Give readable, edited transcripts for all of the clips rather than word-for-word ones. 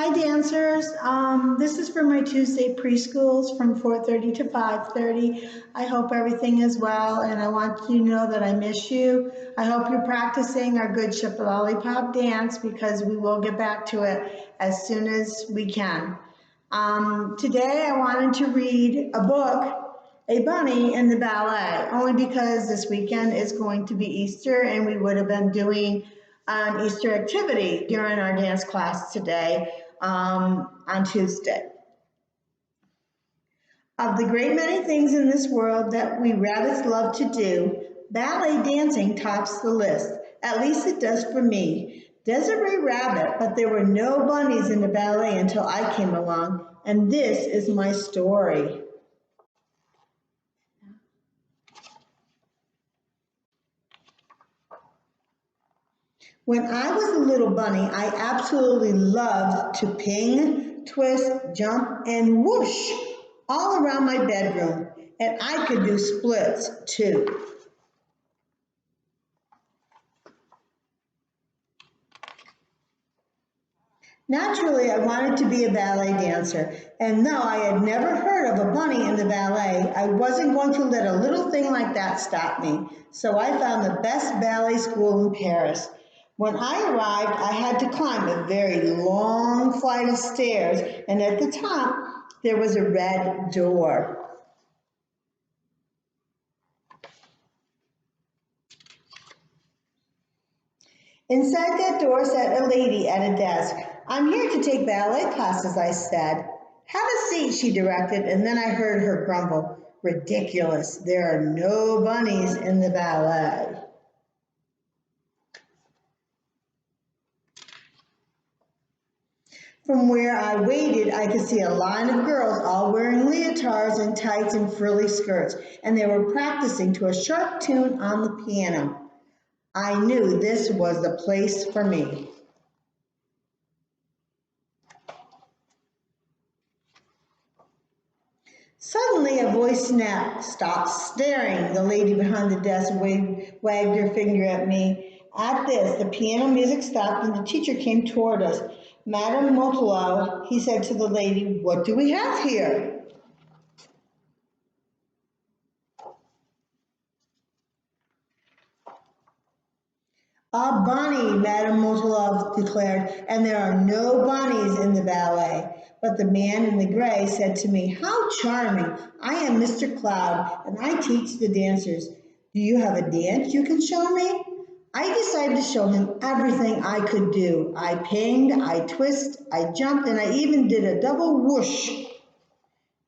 Hi dancers, this is for my Tuesday preschools from 4:30 to 5:30. I hope everything is well and I want you to know that I miss you. I hope you're practicing our good ship lollipop dance because we will get back to it as soon as we can. Today I wanted to read a book, A Bunny in the Ballet, only because this weekend is going to be Easter and we would have been doing an Easter activity during our dance class today on Tuesday. Of the great many things in this world that we rabbits love to do, ballet dancing tops the list. At least it does for me. Desiree Rabbit, but there were no bunnies in the ballet until I came along, and this is my story. When I was a little bunny, I absolutely loved to ping, twist, jump, and whoosh all around my bedroom. And I could do splits too. Naturally, I wanted to be a ballet dancer, and though I had never heard of a bunny in the ballet, I wasn't going to let a little thing like that stop me. So I found the best ballet school in Paris. When I arrived, I had to climb a very long flight of stairs, and at the top, there was a red door. Inside that door sat a lady at a desk. "I'm here to take ballet classes," I said. "Have a seat," she directed, and then I heard her grumble, "Ridiculous, there are no bunnies in the ballet." From where I waited, I could see a line of girls all wearing leotards and tights and frilly skirts, and they were practicing to a sharp tune on the piano. I knew this was the place for me. Suddenly a voice snapped, "Stop staring." The lady behind the desk wagged her finger at me. At this, the piano music stopped and the teacher came toward us. "Madame Motolo," he said to the lady, "what do we have here?" "A bunny," Madame Motolo declared, "and there are no bunnies in the ballet." But the man in the gray said to me, "How charming! I am Mr. Cloud, and I teach the dancers. Do you have a dance you can show me?" I decided to show him everything I could do. I pinged, I twisted, I jumped, and I even did a double whoosh.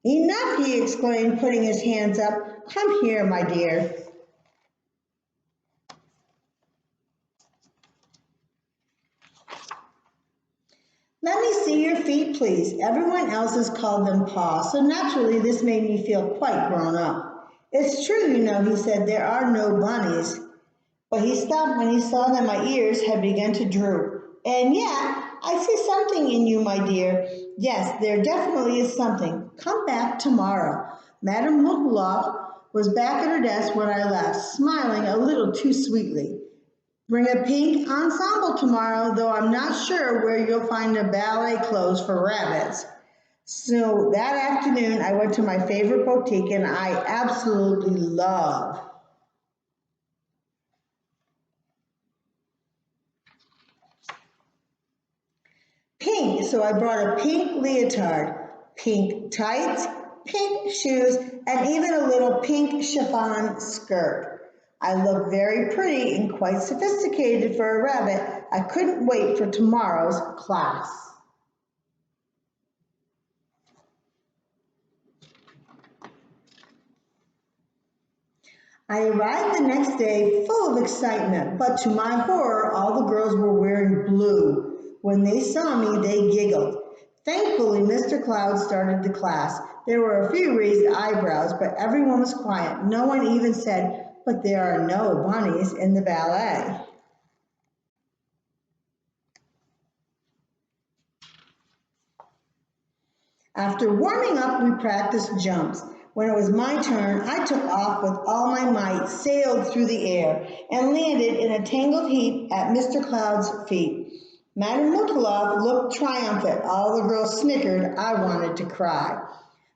"Enough," he exclaimed, putting his hands up. "Come here, my dear." "Let me see your feet, please." Everyone else has called them paws, so naturally this made me feel quite grown up. "It's true, you know," he said, "there are no bunnies." But he stopped when he saw that my ears had begun to droop. "And yet, I see something in you, my dear. Yes, there definitely is something. Come back tomorrow." Madame Mutloff was back at her desk when I left, smiling a little too sweetly. "Bring a pink ensemble tomorrow, though I'm not sure where you'll find the ballet clothes for rabbits." So that afternoon, I went to my favorite boutique, and I absolutely love pink, so I brought a pink leotard, pink tights, pink shoes, and even a little pink chiffon skirt. I look very pretty and quite sophisticated for a rabbit. I couldn't wait for tomorrow's class. I arrived the next day full of excitement, but to my horror, all the girls were wearing blue. When they saw me, they giggled. Thankfully, Mr. Cloud started the class. There were a few raised eyebrows, but everyone was quiet. No one even said, "But there are no bunnies in the ballet." After warming up, we practiced jumps. When it was my turn, I took off with all my might, sailed through the air, and landed in a tangled heap at Mr. Cloud's feet. Madame Mutilov looked triumphant. All the girls snickered. I wanted to cry.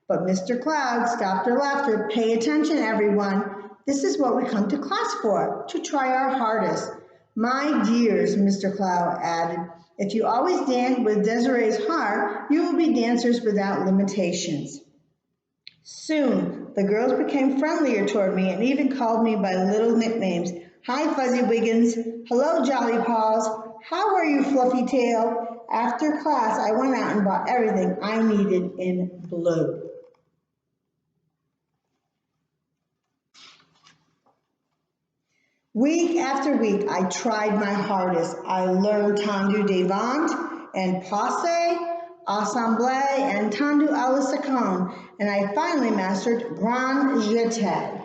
But Mr. Cloud stopped her laughter. Pay attention, everyone. This is what we come to class for, to try our hardest. My dears, Mr. Cloud added, if you always dance with Desiree's heart, you will be dancers without limitations. Soon, the girls became friendlier toward me and even called me by little nicknames. Hi, Fuzzy Wiggins. Hello, Jolly Paws. How are you, Fluffy Tail? After class, I went out and bought everything I needed in blue. Week after week, I tried my hardest. I learned tendu devant and passe, assemblée, and tendu à la seconde, and I finally mastered grand jeté.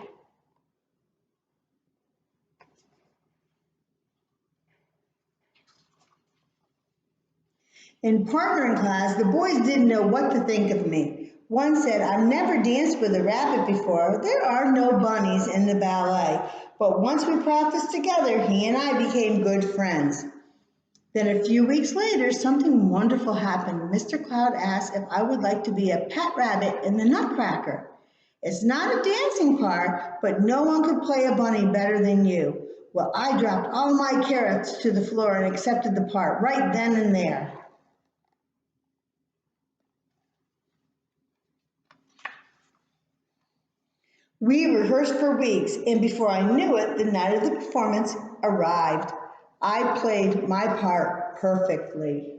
In partnering class, the boys didn't know what to think of me. One said, I've never danced with a rabbit before. There are no bunnies in the ballet. But once we practiced together, he and I became good friends. Then a few weeks later, something wonderful happened. Mr. Cloud asked if I would like to be a pet rabbit in the Nutcracker. It's not a dancing part, but no one could play a bunny better than you. Well, I dropped all my carrots to the floor and accepted the part right then and there. We rehearsed for weeks, and before I knew it, the night of the performance arrived. I played my part perfectly.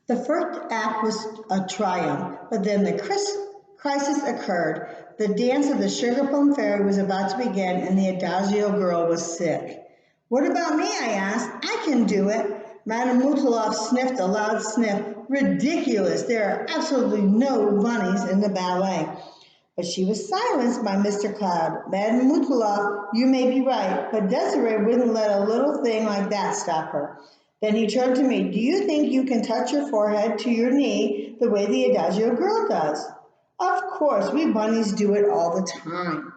The first act was a triumph, but then the crisis occurred. The dance of the Sugar Plum Fairy was about to begin, and the Adagio girl was sick. What about me? I asked. I can do it. Madame Mutilov sniffed a loud sniff. Ridiculous. There are absolutely no bunnies in the ballet. But she was silenced by Mr. Cloud. Madame Mutilov, you may be right, but Desiree wouldn't let a little thing like that stop her. Then he turned to me. Do you think you can touch your forehead to your knee the way the Adagio girl does? Of course, we bunnies do it all the time.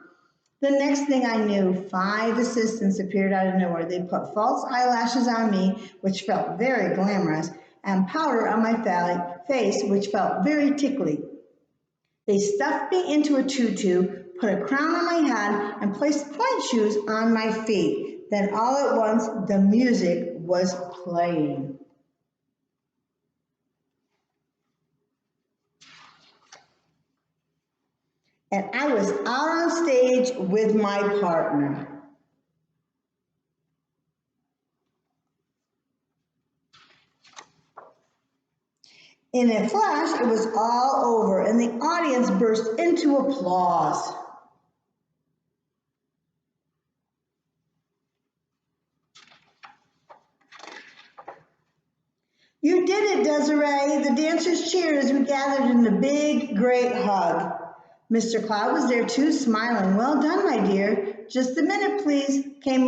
The next thing I knew, 5 assistants appeared out of nowhere. They put false eyelashes on me, which felt very glamorous, and powder on my face, which felt very tickly. They stuffed me into a tutu, put a crown on my head, and placed point shoes on my feet. Then all at once, the music was playing. And I was out on stage with my partner. In a flash, it was all over, and the audience burst into applause. You did it, Desiree. The dancers cheered as we gathered in the big, great hug. Mr. Cloud was there too, smiling. Well done, my dear. Just a minute, please, came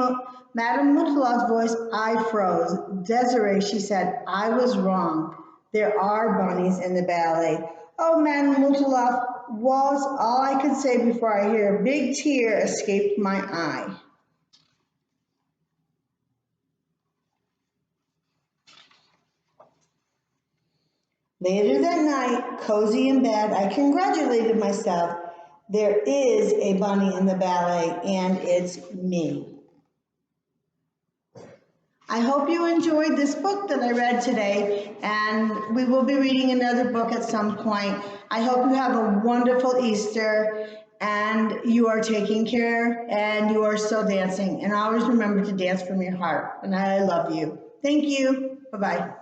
Madame Mutilov's voice. I froze. Desiree, she said, I was wrong. There are bunnies in the ballet. Oh, Madame Mutilov was all I could say before I hear a big tear escaped my eye. Later that night, cozy in bed, I congratulated myself. There is a bunny in the ballet, and it's me. I hope you enjoyed this book that I read today, and we will be reading another book at some point. I hope you have a wonderful Easter, and you are taking care, and you are still dancing. And always remember to dance from your heart, and I love you. Thank you. Bye-bye.